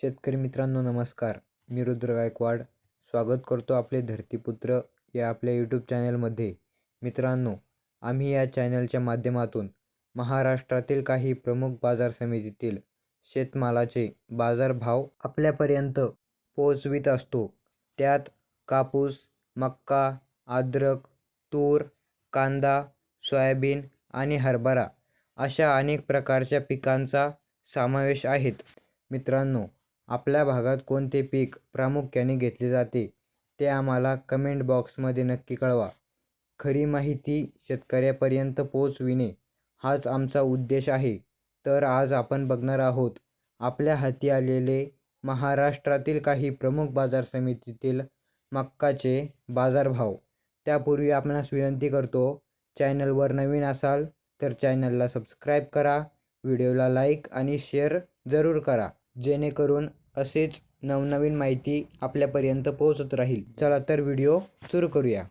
शेतकरी मित्रांनो नमस्कार. मी रुद्र गायकवाड स्वागत करतो आपले धरतीपुत्र या आपल्या यूट्यूब चॅनलमध्ये. मित्रांनो, आम्ही या चॅनलच्या माध्यमातून महाराष्ट्रातील काही प्रमुख बाजार समितीतील शेतमालाचे बाजारभाव आपल्यापर्यंत पोहोचवित असतो. त्यात कापूस, मक्का, अद्रक, तूर, कांदा, सोयाबीन आणि हरभरा अशा अनेक प्रकारच्या पिकांचा समावेश आहेत. मित्रांनो, आपल्या भागात कोणते पीक प्रामुख्याने घेतले जाते ते आम्हाला कमेंट बॉक्समध्ये नक्की कळवा. खरी माहिती शेतकऱ्यापर्यंत पोहोचविणे हाच आमचा उद्देश आहे. तर आज आपण बघणार आहोत आपल्या हाती आलेले महाराष्ट्रातील काही प्रमुख बाजार समितीतील मक्काचे बाजारभाव. त्यापूर्वी आपणास विनंती करतो, चॅनलवर नवीन असाल तर चॅनलला सबस्क्राईब करा, व्हिडिओला लाईक आणि शेअर जरूर करा, जेणेकरून असेच नवनवीन माहिती आपल्यापर्यंत पोहोचत राहील. चला तर व्हिडिओ सुरू करूया.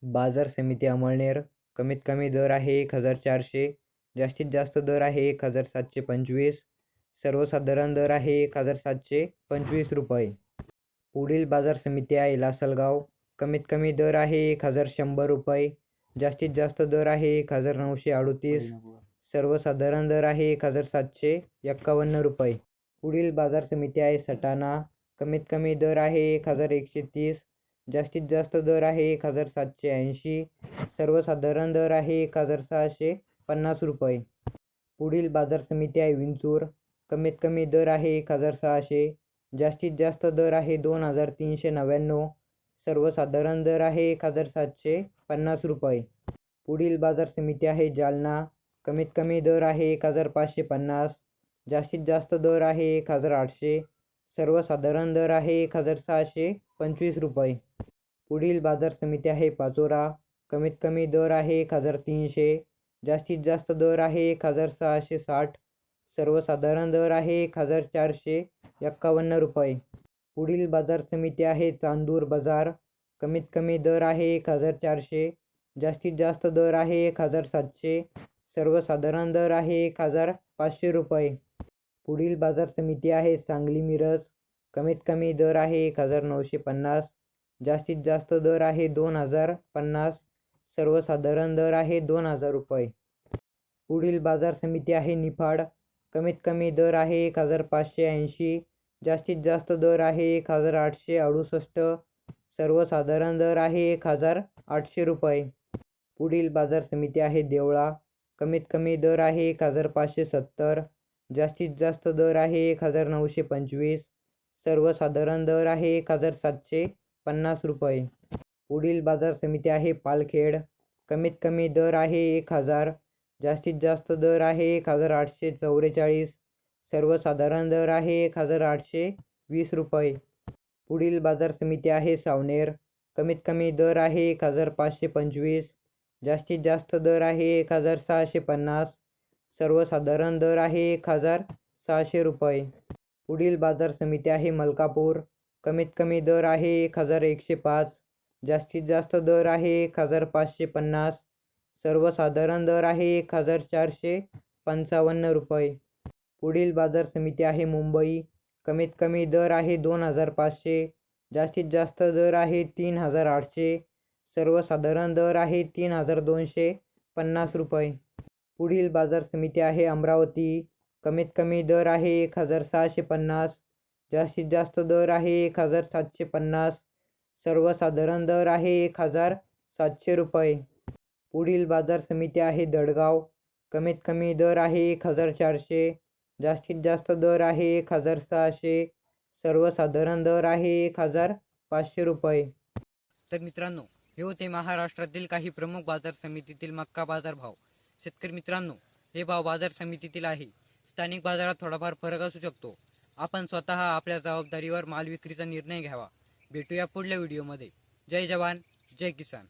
बाजार समिती अमळनेर. कमीत कमी दर आहे 1400, जास्तीत जास्त दर आहे 1725, सर्वसाधारण दर आहे 1725 रुपये. पुढील बाजार समिती आहे लासलगाव. कमीत कमी दर आहे 1100 रुपये, जास्तीत जास्त दर आहे 1938, सर्वसाधारण दर आहे 1751 रुपये. पुढील बाजार समिती आहे सटाणा. कमीत कमी दर आहे 1130, जास्तीत जास्त दर आहे 1780, सर्वसाधारण दर आहे 1650 रुपये. पुढील बाजार समिती आहे विंचूर. कमीत कमी दर आहे 1600, जास्तीत जास्त दर आहे 2399, सर्वसाधारण दर आहे 1750 रुपये. पुढील बाजार समिती आहे जालना. कमीत कमी दर आहे 1550, जास्तीत जास्त दर आहे 1800, सर्वसाधारण दर आहे 1625 रुपये. पुढील बाजार समिती आहे पाचोरा. कमीत कमी दर आहे 1300, जास्तीत जास्त दर आहे 1660, सर्वसाधारण दर आहे 1451 रुपये. पुढील बाजार समिती आहे चांदूर बाजार. कमीत कमी दर आहे 1400, जास्तीत जास्त दर आहे 1700, सर्वसाधारण दर आहे 1500 रुपये. पुढील बाजार समिती आहे सांगली मिरज. कमीत कमी दर आहे 1950, जास्तीत जास्त दर आहे 2050, सर्वसाधारण दर आहे 2000 रुपये. पुढील बाजार समिती आहे निफाड. कमीत कमी दर आहे 1580, जास्तीत जास्त दर आहे 1868, सर्वसाधारण दर आहे 1800 रुपये. पुढील बाजार समिती आहे देवळा. कमीत कमी दर आहे 1570, जास्तीत जास्त दर आहे 1925, सर्वसाधारण दर आहे 1750 रुपये. पुढील बाजार समिती आहे पालखेड. कमीत कमी दर आहे 1000, जास्तीत जास्त दर आहे 1844, सर्वसाधारण दर आहे 1820 रुपये. पुढील बाजार समिती आहे सावनेर. कमीत कमी दर आहे 1525, जास्तीत जास्त दर आहे 1650, सर्वसाधारण दर आहे 1600 रुपये. पुढील बाजार समिती आहे मलकापूर. कमीत कमी दर आहे 1105, जास्तीत जास्त दर आहे 1550, सर्वसाधारण दर आहे 1455 रुपये. पुढील बाजार समिती आहे मुंबई. कमीत कमी दर आहे 2500, जास्तीत जास्त दर आहे 3800, सर्वसाधारण दर आहे 3250 रुपये. पुढील बाजार समिती आहे अमरावती. कमीत कमी दर आहे 1650, जास्तीत जास्त दर आहे 1750, सर्वसाधारण दर आहे 1700 रुपये. पुढील बाजार समिती आहे दडगाव. कमीत कमी दर आहे 1400, जास्तीत जास्त दर आहे 1600, सर्वसाधारण दर आहे 1500 रुपये. तर मित्रांनो, हे होते महाराष्ट्रातील काही प्रमुख बाजार समितीतील मक्का बाजार भाव. शेतकरी मित्रांनो, हे भाव बाजार समितीतील आहे. स्थानिक बाजारात थोडाफार फरक असू शकतो. आपण स्वतः आपल्या जबाबदारीवर माल विक्रीचा निर्णय घ्यावा. भेटूया पुढल्या व्हिडिओमध्ये. जय जवान, जय किसान.